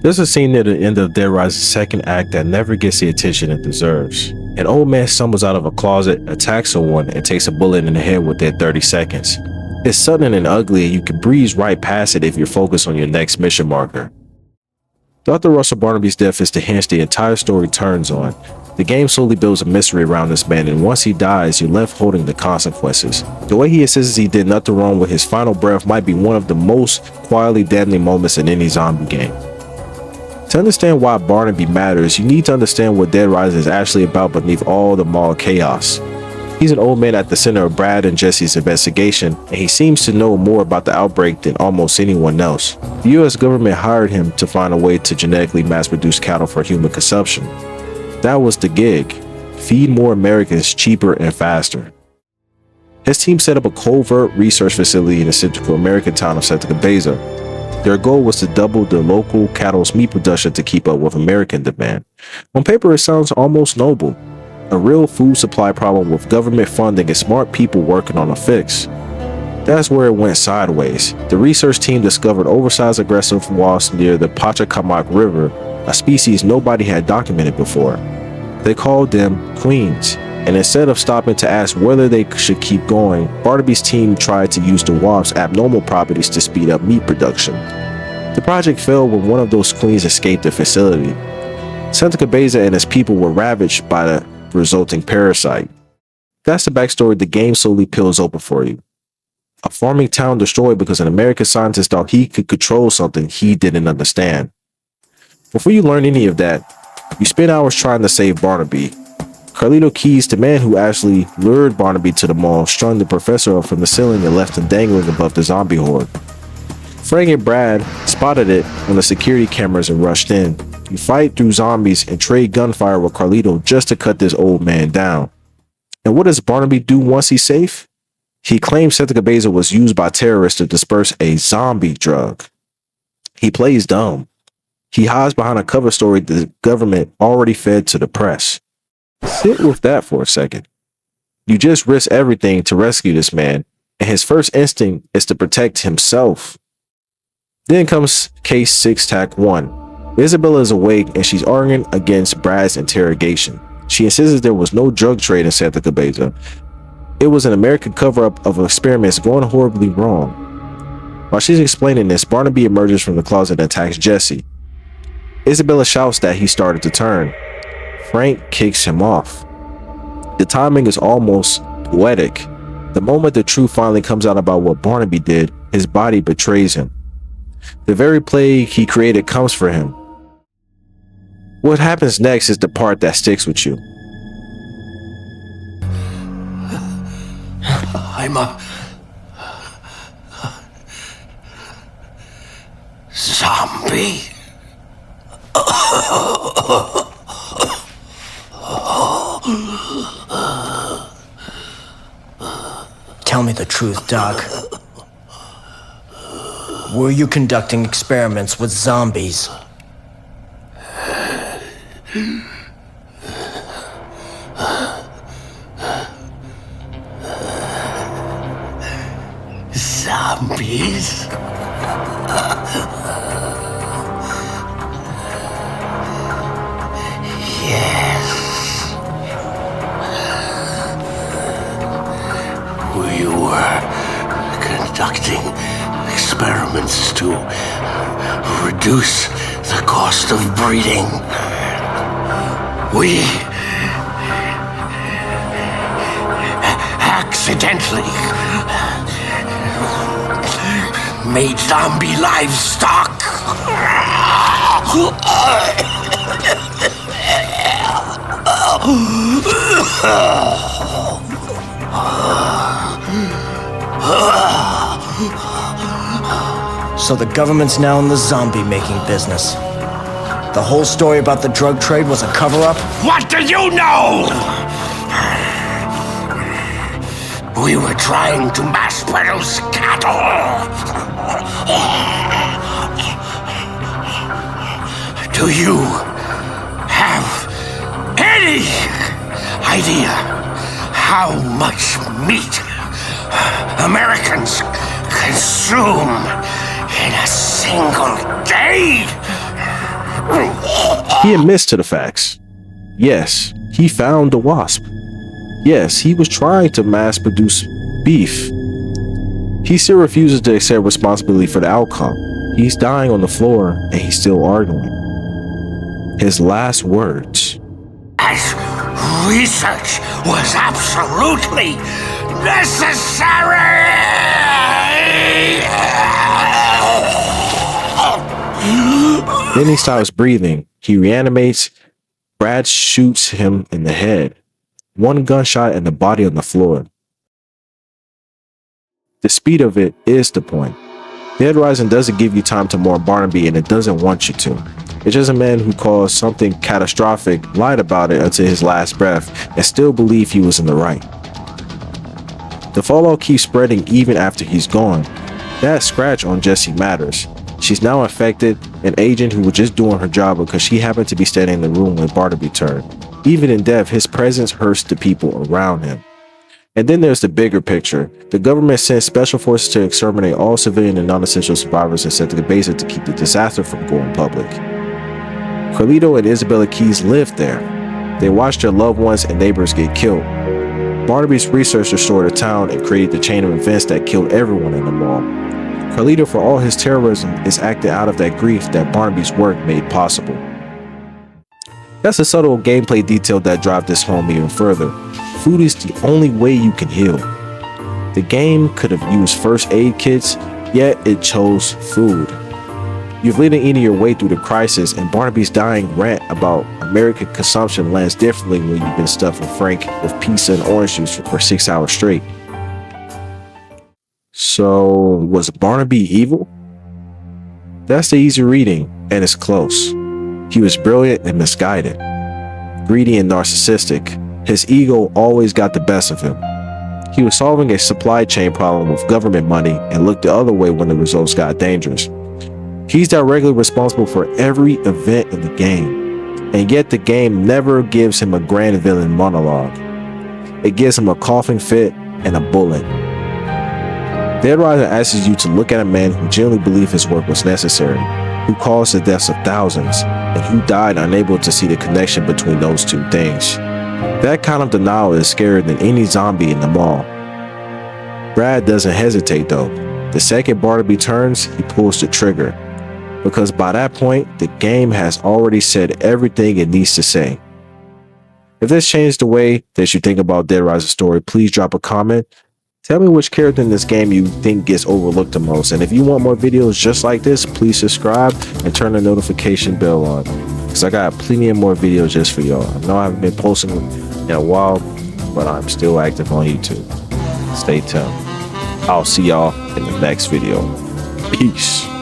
There's a scene near the end of Dead Rise's second act that never gets the attention it deserves. An old man stumbles out of a closet, attacks someone, and takes a bullet in the head within 30 seconds. It's sudden and ugly, and you can breeze right past it if you're focused on your next mission marker. Dr. Russell Barnaby's death is the hinge the entire story turns on. The game slowly builds a mystery around this man, and once he dies, you're left holding the consequences. The way he insists he did nothing wrong with his final breath might be one of the most quietly deadly moments in any zombie game. To understand why Barnaby matters, you need to understand what Dead Rising is actually about beneath all the moral chaos. He's an old man at the center of Brad and Jesse's investigation, and he seems to know more about the outbreak than almost anyone else. The US government hired him to find a way to genetically mass-produce cattle for human consumption. That was the gig. Feed more Americans cheaper and faster. His team set up a covert research facility in the Central American town of Santa Cabeza. Their goal was to double the local cattle's meat production to keep up with American demand. On paper, it sounds almost noble. A real food supply problem with government funding and smart people working on a fix. That's where it went sideways. The research team discovered oversized aggressive wasps near the Pachacamac River, a species nobody had documented before. They called them queens, and instead of stopping to ask whether they should keep going, Barnaby's team tried to use the wasp's abnormal properties to speed up meat production. The project failed when one of those queens escaped the facility. Santa Cabeza and its people were ravaged by the resulting parasite. That's the backstory the game slowly peels open for you. A farming town destroyed because an American scientist thought he could control something he didn't understand. Before you learn any of that, you spend hours trying to save Barnaby. Carlito Keyes, the man who actually lured Barnaby to the mall, strung the professor up from the ceiling and left him dangling above the zombie horde. Frank and Brad spotted it on the security cameras and rushed in. You fight through zombies and trade gunfire with Carlito just to cut this old man down. And what does Barnaby do once he's safe? He claims Santa Cabeza was used by terrorists to disperse a zombie drug. He plays dumb. He hides behind a cover story the government already fed to the press. Sit with that for a second. You just risk everything to rescue this man, and his first instinct is to protect himself. Then comes Case 6 Tac 1. Isabella is awake and she's arguing against Brad's interrogation. She insists there was no drug trade in Santa Cabeza. It was an American cover-up of experiments going horribly wrong. While she's explaining this, Barnaby emerges from the closet and attacks Jesse. Isabella shouts that he started to turn. Frank kicks him off. The timing is almost poetic. The moment the truth finally comes out about what Barnaby did, his body betrays him. The very plague he created comes for him. What happens next is the part that sticks with you. I'm a zombie. Tell me the truth, Doc. Were you conducting experiments with zombies? Zombies? Yes. We were conducting experiments to reduce the cost of breeding. We accidentally made zombie livestock. So the government's now in the zombie-making business. The whole story about the drug trade was a cover-up? What do you know? We were trying to mass-produce cattle. Do you have any idea how much meat Americans consume in a single day? He admits to the facts. Yes, he found the wasp. Yes, he was trying to mass produce beef. He still refuses to accept responsibility for the outcome. He's dying on the floor and he's still arguing. His last words. As research was absolutely necessary. Then he stops breathing. He reanimates. Brad shoots him in the head. One gunshot and the body on the floor. The speed of it is the point. Dead Rising doesn't give you time to mourn Barnaby, and it doesn't want you to. It's just a man who caused something catastrophic, lied about it until his last breath, and still believed he was in the right. The fallout keeps spreading even after he's gone. That scratch on Jessie matters. She's now infected, an agent who was just doing her job because she happened to be standing in the room when Barnaby turned. Even in death, his presence hurts the people around him. And then there's the bigger picture. The government sent special forces to exterminate all civilian and non-essential survivors in Santa Cabeza to keep the disaster from going public. Carlito and Isabella Keys lived there. They watched their loved ones and neighbors get killed. Barnaby's research restored the town and created the chain of events that killed everyone in the mall. Carlito, for all his terrorism, is acting out of that grief that Barnaby's work made possible. That's a subtle gameplay detail that drives this home even further. Food is the only way you can heal. The game could have used first aid kits, yet it chose food. You've literally eating your way through the crisis, and Barnaby's dying rant about American consumption lands differently when you've been stuffing Frank with pizza and orange juice for 6 hours straight. So, was Barnaby evil? That's the easy reading, and it's close. He was brilliant and misguided, greedy and narcissistic. His ego always got the best of him. He was solving a supply chain problem with government money and looked the other way when the results got dangerous. He's directly responsible for every event in the game, and yet the game never gives him a grand villain monologue. It gives him a coughing fit and a bullet. Dead Rising asks you to look at a man who genuinely believed his work was necessary, who caused the deaths of thousands, and who died unable to see the connection between those two things. That kind of denial is scarier than any zombie in the mall. Brad doesn't hesitate though. The second Barnaby turns, he pulls the trigger. Because by that point, the game has already said everything it needs to say. If this changed the way that you think about Dead Rising story, please drop a comment. Tell me which character in this game you think gets overlooked the most. And if you want more videos just like this, please subscribe and turn the notification bell on. Because I got plenty of more videos just for y'all. I know I haven't been posting in a while, but I'm still active on YouTube. Stay tuned. I'll see y'all in the next video. Peace.